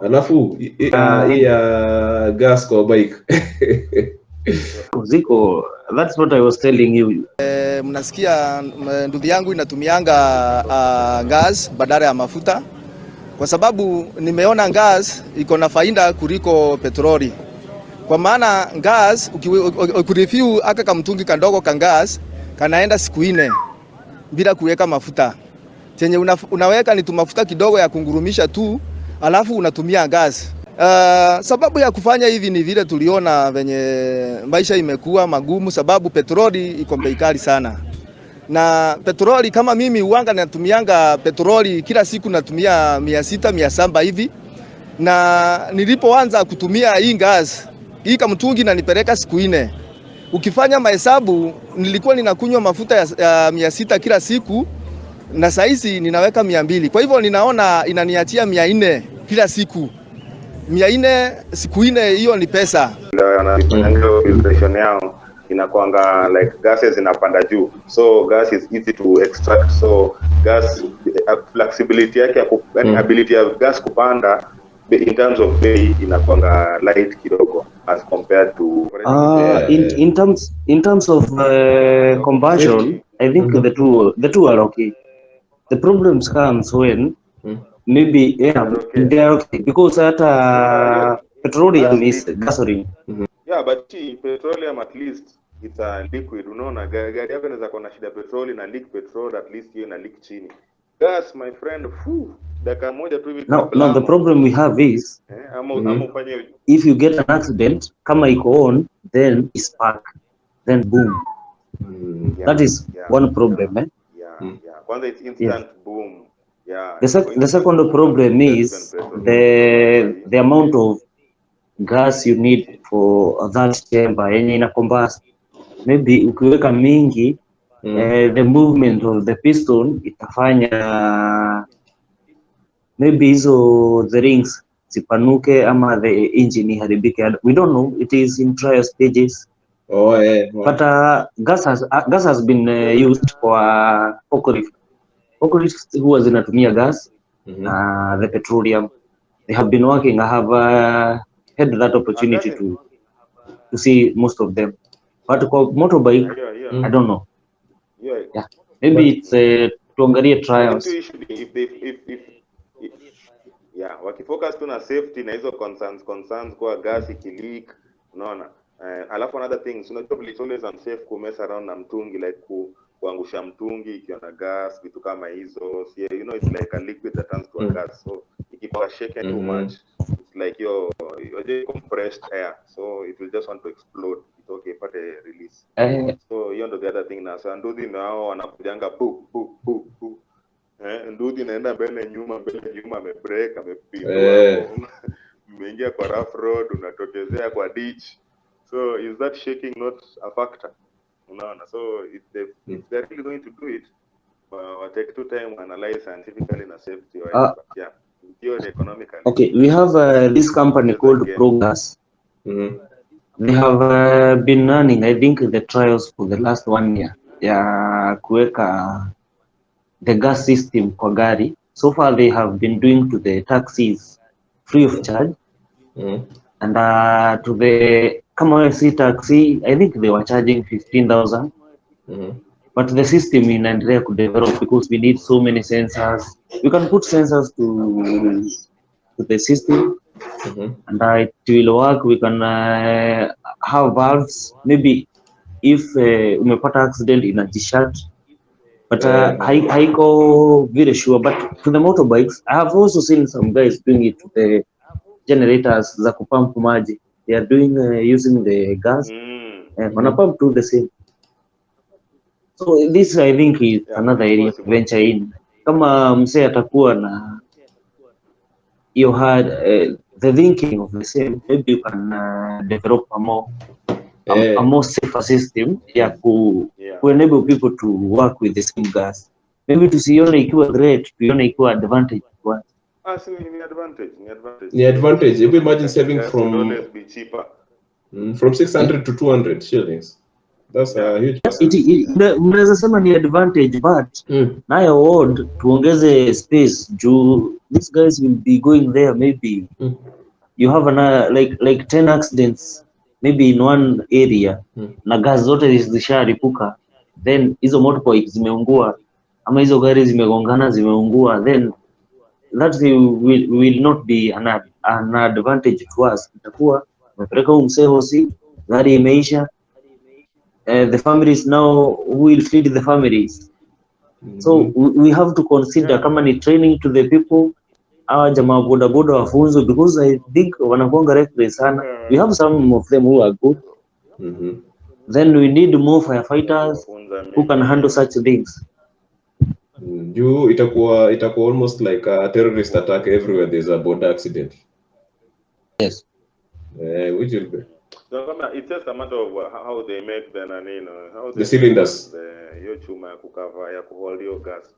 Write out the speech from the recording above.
Alafu gas kwa bike. Ziko, that's what I was telling you. Mnasikia ndugu yangu inatumianga gas badala ya mafuta, kwa sababu nimeona gas iko na faida kuliko petroli. Kwa maana gas ukirefill aka kamtungi kandogo ka gas kanaenda siku 4 bila kuweka mafuta. Chenye unaweka ni tu mafuta kidogo ya kungurumisha tu, alafu unatumia gas. Sababu ya kufanya hivi ni vile tuliona venye maisha imekuwa magumu, sababu petroli iko bei kali sana. Na petroli kama mimi uwanga natumianga petroli kila siku natumia 600 700 hivi. Na nilipoanza kutumia hii gas, hii kamtungi na nipeleka siku 4. Ukifanya mahesabu nilikuwa ninakunywa mafuta ya 600 kila siku, na saizi ninaweka 200. Kwa hivyo ninaona inaniachia 400 kila siku. 400 siku 4, hiyo ni pesa. Ndio filtration yao inakuanga like gases inapanda juu, so gas is easy to extract, so gas flexibility yake ya ability ya gas kupanda in terms of weight inakuanga light kidogo as compared to in terms of combustion. I think the two are okay. The problems comes when maybe they are okay because petroleum is gasoline. Yeah, but petroleum at least it's a liquid. Unaona gari yako inaweza kuwa na shida petroli na leak petrol, at least hiyo na leak chini. Gas my friend, dakika moja tu hivi. No, the problem we have is if you get an accident, kama iko on, then it's spark, then boom. That is one problem. Kwanza it's instant boom. Yeah. The second problem is the amount of gas you need for that chamber yenye ina combust. Maybe ukiweka mingi, the movement of the piston itafanya maybe hizo the rings zipanuke ama the engine iharibike. We don't know, it is in trial stages. But gas has been used for forklifts huwa zinatumia gas, the petroleum. They have been working. I have had that opportunity to see most of them. But for motorbike, I don't know. Yeah. Maybe it's tuangalie trials. Wakifocus tu na safety na hizo concerns kwa gas ikileak, unaona. Alafu another things, unajua it's always unsafe ku mess around na mtungi, like kuangusha mtungi ikiwa na gas, vitu kama hizo. You know, it's like a liquid that turns to a gas, so ikiwa shaken too much, it's like you're compressed air, so it will just want to explode. It's okay, pate release. So hiyo ndo the other thing. Na so ndudi nao wanakujanga ndudi naenda mbele nyuma amebreak, amepindua, umeingia kwa rough road, unatokezea kwa ditch. So is that shaking not a factor? Unaona, so if they're really going to do it, take two time analyze scientifically na safety wise, but yeah, economically. Okay, we have this company called Progress. They have been running, I think, the trials for the last 1 year. Yeah, kuweka the gas system kwa gari. So far they have been doing to the taxis free of charge, and to the kama taxi, I think they were charging 15,000. But the system inaendelea kudevelop because we need so many sensors. You can put sensors to the system, and it will work. We can have valves. Maybe if umepata accident inajishut, but haiko very sure. But to the motorbikes, I have also seen some guys doing it to the generators za kupump maji. They are doing using the gas, and pump to the same. So this I think is another area to venture in. Kama msee atakuwa na you had the thinking of the same, maybe you can develop a more safer system to enable people to work with the same gas. Maybe tusione ikiwa great, tuione ikiwa advantage kwa. Ni advantage. Ni advantage. If you imagine saving from always be cheaper. From 600 to 200 shillings. That's a huge It percentage. mnaweza sema ni advantage, but nayo ward tuongeze space juu these guys will be going there, maybe you have like 10 accidents maybe in one area na gas zote zisharipuka, then hizo motorbikes zimeungua ama hizo gari zimegongana zimeungua, then that will not be an advantage to us. Itakuwa umepeleka umsee hosi, gari imeisha, the families now, who will feed the families? So we have to consider kama ni training to the people, hawa jamaa boda boda wafunzwe, because I think wanakuanga reckless sana. We have some of them who are good. Then we need more firefighters who can handle such things. Juu itakuwa almost like a terrorist attack everywhere there's a border accident. Yes. Which will be. So it's just a matter of how they make the how the cylinders. Hiyo chuma ya kukava ya kuhold your gas.